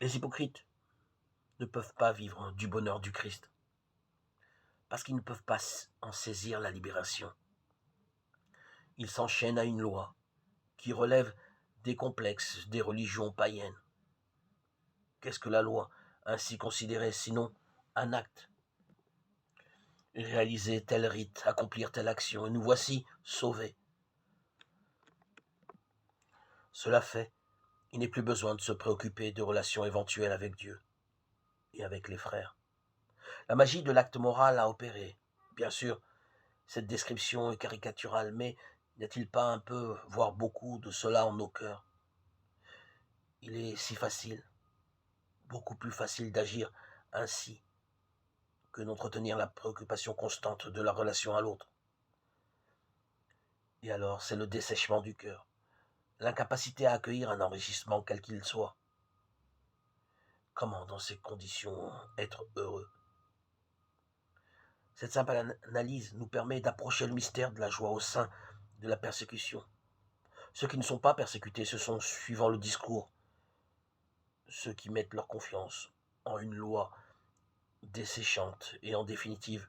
Les hypocrites ne peuvent pas vivre du bonheur du Christ, parce qu'ils ne peuvent pas en saisir la libération. Ils s'enchaînent à une loi qui relève des complexes des religions païennes. Qu'est-ce que la loi, ainsi considérée, sinon un acte? Réaliser tel rite, accomplir telle action, et nous voici sauvés. Cela fait, il n'est plus besoin de se préoccuper de relations éventuelles avec Dieu et avec les frères. La magie de l'acte moral a opéré. Bien sûr, cette description est caricaturale, mais n'y a-t-il pas un peu, voire beaucoup de cela en nos cœurs? Il est si facile, beaucoup plus facile d'agir ainsi que d'entretenir la préoccupation constante de la relation à l'autre. Et alors, c'est le dessèchement du cœur, l'incapacité à accueillir un enrichissement quel qu'il soit. Comment, dans ces conditions, être heureux? Cette simple analyse nous permet d'approcher le mystère de la joie au sein de la persécution. Ceux qui ne sont pas persécutés, ce sont, suivant le discours, ceux qui mettent leur confiance en une loi desséchante et en définitive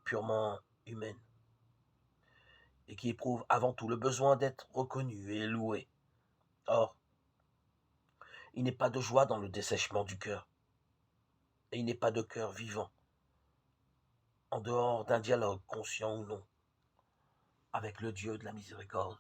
purement humaine, et qui éprouvent avant tout le besoin d'être reconnus et loués. Or, il n'est pas de joie dans le dessèchement du cœur, et il n'est pas de cœur vivant, en dehors d'un dialogue conscient ou non, avec le Dieu de la miséricorde.